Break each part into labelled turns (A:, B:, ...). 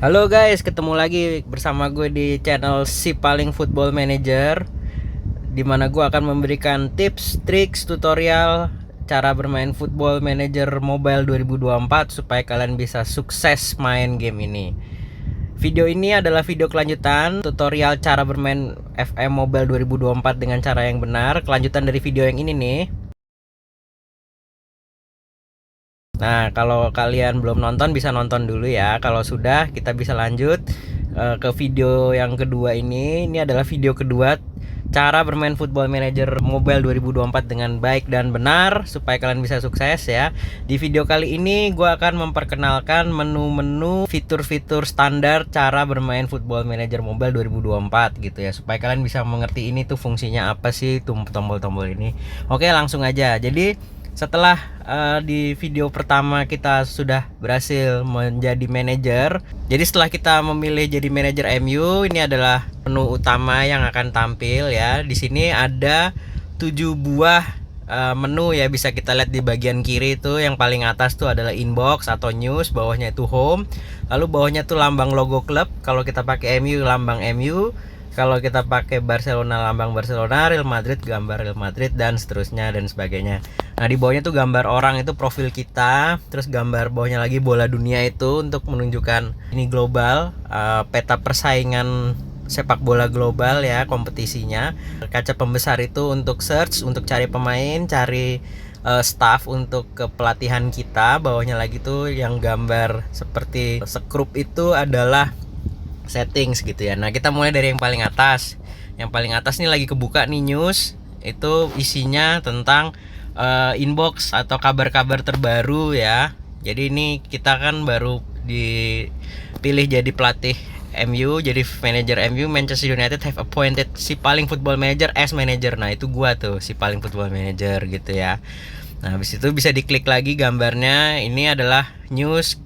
A: Halo guys, ketemu lagi bersama gue di channel Si Paling Football Manager, di mana gue akan memberikan tips, triks, tutorial cara bermain Football Manager Mobile 2024 supaya kalian bisa sukses main game ini. Video ini adalah video kelanjutan tutorial cara bermain FM Mobile 2024 dengan cara yang benar, kelanjutan dari video yang ini nih. Nah, kalau kalian belum nonton bisa nonton dulu ya. Kalau sudah, kita bisa lanjut ke video yang kedua ini. Ini adalah video kedua cara bermain Football Manager Mobile 2024 dengan baik dan benar supaya kalian bisa sukses ya. Di video kali ini gue akan memperkenalkan menu-menu fitur-fitur standar cara bermain Football Manager Mobile 2024 gitu ya, supaya kalian bisa mengerti ini tuh fungsinya apa sih tombol-tombol ini. Oke, langsung aja. Jadi setelah di video pertama kita sudah berhasil menjadi manajer. Jadi setelah kita memilih jadi manajer MU, ini adalah menu utama yang akan tampil ya. Di sini ada 7 buah menu ya, bisa kita lihat di bagian kiri itu. Yang paling atas tuh adalah inbox atau news, bawahnya itu home. Lalu bawahnya tuh lambang logo klub. Kalau kita pakai MU, lambang MU. Kalau kita pakai Barcelona, lambang Barcelona, Real Madrid, gambar Real Madrid, dan seterusnya dan sebagainya. Nah, di bawahnya tuh gambar orang, itu profil kita. Terus gambar bawahnya lagi bola dunia itu untuk menunjukkan ini global, peta persaingan sepak bola global ya, kompetisinya. Kaca pembesar itu untuk search, untuk cari pemain, cari staff untuk kepelatihan kita. Bawahnya lagi tuh yang gambar seperti skrup itu adalah settings gitu ya. Nah, kita mulai dari yang paling atas. Yang paling atas nih lagi kebuka nih news. Itu isinya tentang inbox atau kabar-kabar terbaru ya. Jadi ini kita kan baru dipilih jadi pelatih MU, jadi manajer MU. Manchester United have appointed Si Paling Football Manager as manager. Nah, itu gua tuh Si Paling Football Manager gitu ya. Nah, habis itu bisa diklik lagi gambarnya. Ini adalah news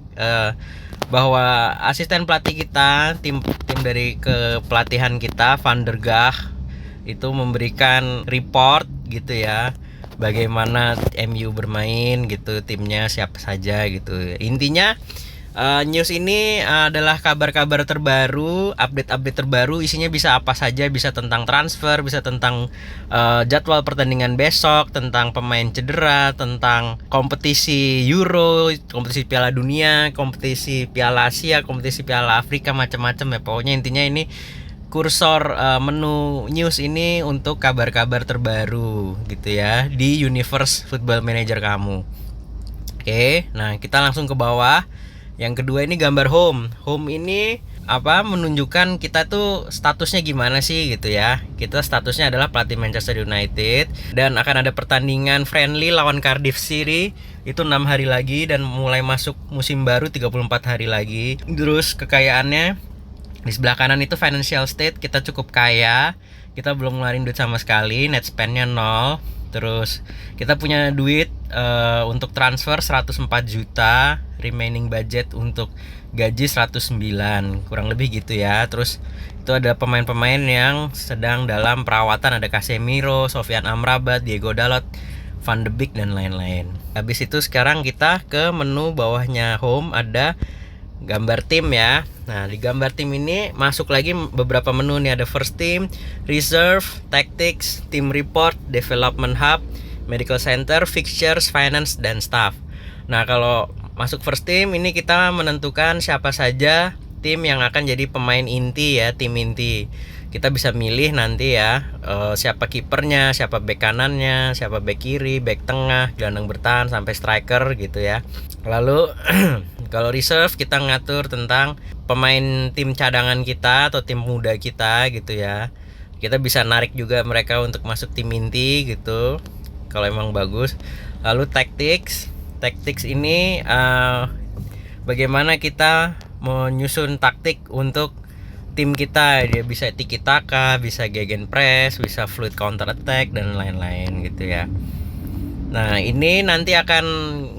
A: bahwa asisten pelatih kita, tim dari kepelatihan kita, Van der Gaag, itu memberikan report gitu ya, bagaimana MU bermain gitu, timnya siapa saja gitu. Intinya news ini adalah kabar-kabar terbaru, update-update terbaru. Isinya bisa apa saja, bisa tentang transfer, bisa tentang jadwal pertandingan besok, tentang pemain cedera, tentang kompetisi Euro, kompetisi Piala Dunia, kompetisi Piala Asia, kompetisi Piala Afrika, macam-macam ya. Pokoknya intinya ini kursor menu news ini untuk kabar-kabar terbaru gitu ya di universe Football Manager kamu. Oke, nah kita langsung ke bawah. Yang kedua ini gambar home. Home ini menunjukkan kita tuh statusnya gimana sih gitu ya. Kita statusnya adalah pelatih Manchester United dan akan ada pertandingan friendly lawan Cardiff City itu 6 hari lagi, dan mulai masuk musim baru 34 hari lagi. Terus kekayaannya di sebelah kanan itu financial state, kita cukup kaya. Kita belum ngeluarin duit sama sekali, net spendnya 0. Terus kita punya duit untuk transfer 104 juta, remaining budget untuk gaji 109, kurang lebih gitu ya. Terus itu ada pemain-pemain yang sedang dalam perawatan, ada Casemiro, Sofyan Amrabat, Diego Dalot, Van de Beek, dan lain-lain. Habis itu sekarang kita ke menu bawahnya home, ada gambar tim ya. Nah, di gambar tim ini masuk lagi beberapa menu nih, ada first team, reserve, tactics, team report, development hub, medical center, fixtures, finance, dan staff. Nah, kalau masuk first team ini kita menentukan siapa saja tim yang akan jadi pemain inti ya, tim inti. Kita bisa milih nanti ya siapa kipernya, siapa bek kanannya, siapa bek kiri, bek tengah, gelandang bertahan sampai striker gitu ya. Lalu kalau reserve kita ngatur tentang pemain tim cadangan kita atau tim muda kita gitu ya. Kita bisa narik juga mereka untuk masuk tim inti gitu kalau emang bagus. Lalu tactics ini bagaimana kita menyusun taktik untuk tim kita. Dia bisa tiki taka, bisa gegenpress, bisa fluid counter attack, dan lain-lain gitu ya. Nah, ini nanti akan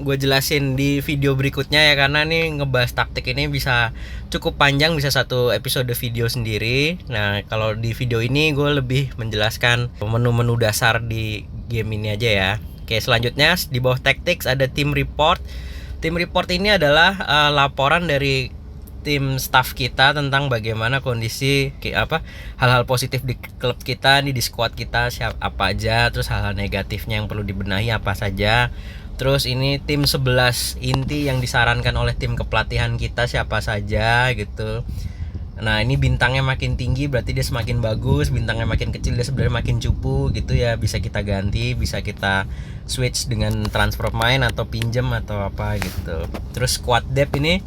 A: gue jelasin di video berikutnya ya, karena nih ngebahas taktik ini bisa cukup panjang, bisa satu episode video sendiri. Nah, kalau di video ini gue lebih menjelaskan menu-menu dasar di game ini aja ya. Oke, selanjutnya di bawah tactics ada team report. Team report ini adalah laporan dari tim staff kita tentang bagaimana kondisi hal-hal positif di klub kita nih, di squad kita apa aja, terus hal-hal negatifnya yang perlu dibenahi apa saja. Terus ini tim 11 inti yang disarankan oleh tim kepelatihan kita siapa saja gitu. Nah ini bintangnya makin tinggi berarti dia semakin bagus, bintangnya makin kecil dia sebenarnya makin cupu gitu ya, bisa kita ganti, bisa kita switch dengan transfer pemain atau pinjem atau apa gitu. Terus squad depth ini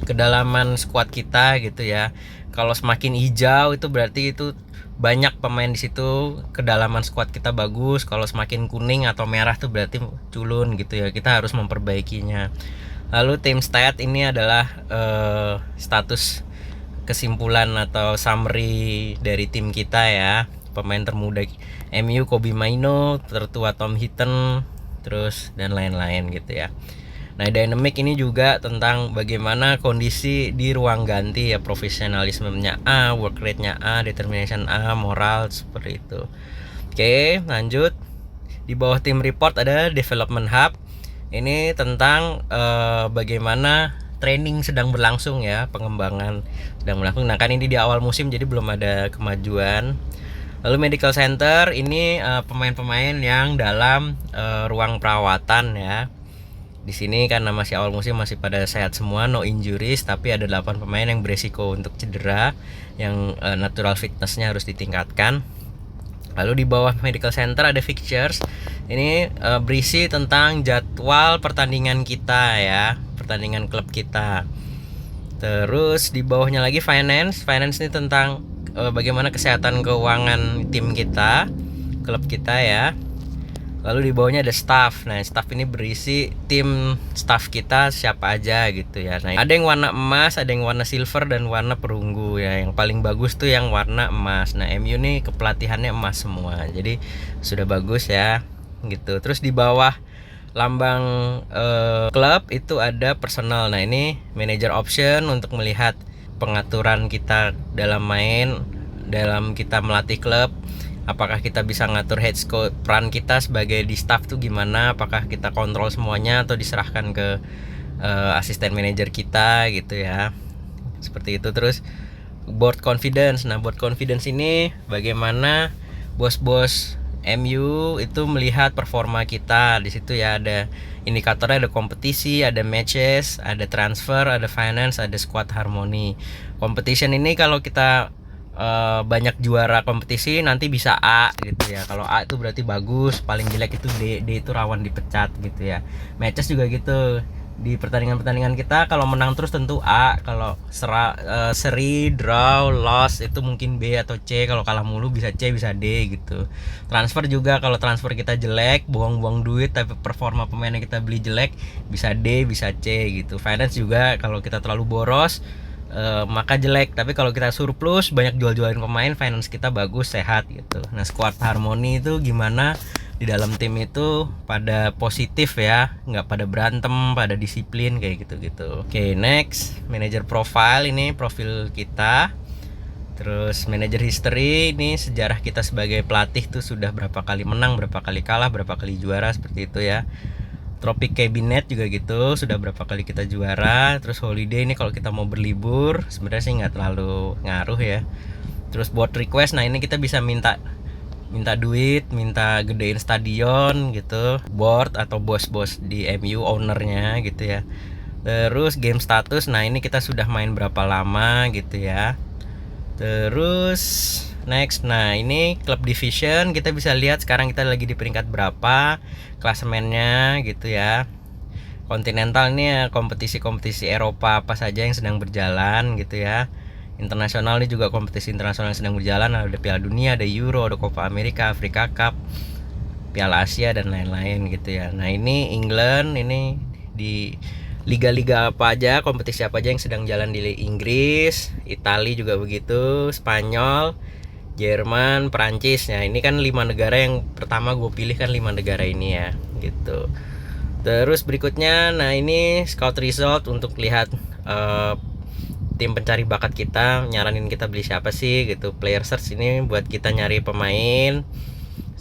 A: kedalaman squad kita gitu ya. Kalau semakin hijau itu berarti itu banyak pemain di situ, kedalaman squad kita bagus. Kalau semakin kuning atau merah tuh berarti culun gitu ya, kita harus memperbaikinya. Lalu tim stat ini adalah status kesimpulan atau summary dari tim kita ya. Pemain termuda MU Kobbie Mainoo, tertua Tom Heaton, terus dan lain-lain gitu ya. Nah dynamic ini juga tentang bagaimana kondisi di ruang ganti ya, profesionalismenya A, work rate-nya A, determination A, moral seperti itu. Oke lanjut, di bawah tim report ada development hub. Ini tentang bagaimana training sedang berlangsung ya, pengembangan sedang berlangsung. Nah kan ini di awal musim jadi belum ada kemajuan. Lalu medical center ini pemain-pemain yang dalam ruang perawatan ya. Di sini karena masih awal musim masih pada sehat semua, no injuries, tapi ada 8 pemain yang beresiko untuk cedera, yang natural fitnessnya harus ditingkatkan. Lalu di bawah medical center ada fixtures. Ini berisi tentang jadwal pertandingan kita ya, pertandingan klub kita. Terus di bawahnya lagi finance. Finance ini tentang bagaimana kesehatan keuangan tim kita, klub kita ya. Lalu di bawahnya ada staff. Nah, staff ini berisi tim staff kita siapa aja gitu ya. Nah, ada yang warna emas, ada yang warna silver dan warna perunggu ya. Yang paling bagus tuh yang warna emas. Nah, MU nih kepelatihannya emas semua. Jadi sudah bagus ya gitu. Terus di bawah lambang klub itu ada personal. Nah, ini manager option untuk melihat pengaturan kita dalam main, dalam kita melatih klub. Apakah kita bisa ngatur head coach, peran kita sebagai di staff tuh gimana, apakah kita kontrol semuanya atau diserahkan ke asisten manajer kita gitu ya, seperti itu. Terus board confidence. Nah board confidence ini bagaimana bos-bos MU itu melihat performa kita. Di situ ya ada indikatornya, ada kompetisi, ada matches, ada transfer, ada finance, ada squad harmony. Competition ini kalau kita banyak juara kompetisi nanti bisa A gitu ya. Kalau A itu berarti bagus, paling jelek itu D. D itu rawan dipecat gitu ya. Matches juga gitu. Di pertandingan-pertandingan kita kalau menang terus tentu A, kalau seri, draw, loss itu mungkin B atau C, kalau kalah mulu bisa C, bisa D gitu. Transfer juga, kalau transfer kita jelek, buang-buang duit tapi performa pemain yang kita beli jelek, bisa D, bisa C gitu. Finance juga kalau kita terlalu boros maka jelek, tapi kalau kita surplus banyak jual-jualin pemain, finance kita bagus, sehat gitu. Nah squad harmoni itu gimana di dalam tim itu pada positif ya, nggak pada berantem, pada disiplin kayak gitu-gitu. Oke, next manager profile, ini profil kita. Terus manager history, ini sejarah kita sebagai pelatih tuh sudah berapa kali menang, berapa kali kalah, berapa kali juara, seperti itu ya. Tropic Cabinet juga gitu, sudah berapa kali kita juara. Terus holiday ini kalau kita mau berlibur, sebenarnya sih nggak terlalu ngaruh ya. Terus board request, nah ini kita bisa minta duit, minta gedein stadion gitu, board atau bos-bos di MU, ownernya gitu ya. Terus game status, nah ini kita sudah main berapa lama gitu ya. Terus next, nah ini club division, kita bisa lihat sekarang kita lagi di peringkat berapa, klasemennya gitu ya. Kontinental ini ya kompetisi-kompetisi Eropa apa saja yang sedang berjalan gitu ya. Internasional ini juga kompetisi internasional yang sedang berjalan, ada Piala Dunia, ada Euro, ada Copa America, Africa Cup, Piala Asia dan lain-lain gitu ya. Nah ini England, ini di liga-liga apa aja, kompetisi apa aja yang sedang jalan di Inggris, Italia juga begitu, Spanyol, Jerman, Perancis. Nah ini kan 5 negara yang pertama gue pilih kan, 5 negara ini ya gitu. Terus berikutnya, nah ini scout result untuk lihat tim pencari bakat kita, nyaranin kita beli siapa sih gitu. Player search ini buat kita nyari pemain.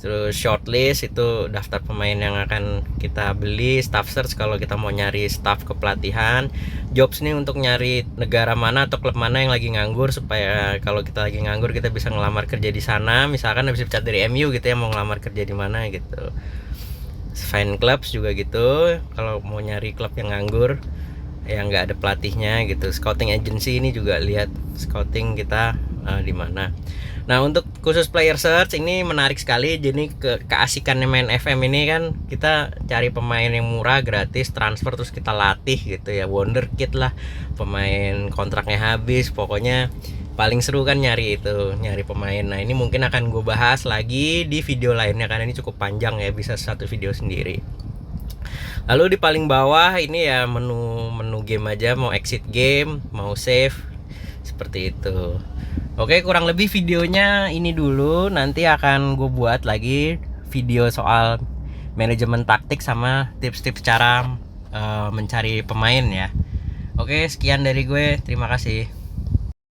A: Terus shortlist itu daftar pemain yang akan kita beli. Staff search kalau kita mau nyari staff kepelatihan. jobs nih untuk nyari negara mana atau klub mana yang lagi nganggur, supaya kalau kita lagi nganggur kita bisa ngelamar kerja di sana. Misalkan habis pecat dari MU gitu ya, mau ngelamar kerja di mana gitu. Fan clubs juga gitu, kalau mau nyari klub yang nganggur yang nggak ada pelatihnya gitu. Scouting agency ini juga lihat scouting kita di mana. Nah, untuk khusus player search ini menarik sekali. Jadi keasikannya main FM ini kan kita cari pemain yang murah, gratis, transfer, terus kita latih gitu ya. Wonderkid lah, pemain kontraknya habis. Pokoknya paling seru kan nyari pemain. Nah, ini mungkin akan gue bahas lagi di video lainnya karena ini cukup panjang ya, bisa satu video sendiri. Lalu di paling bawah ini ya menu game aja, mau exit game, mau save, seperti itu. Oke, kurang lebih videonya ini dulu. Nanti akan gue buat lagi video soal manajemen taktik sama tips-tips cara mencari pemain ya. Oke, sekian dari gue. Terima kasih.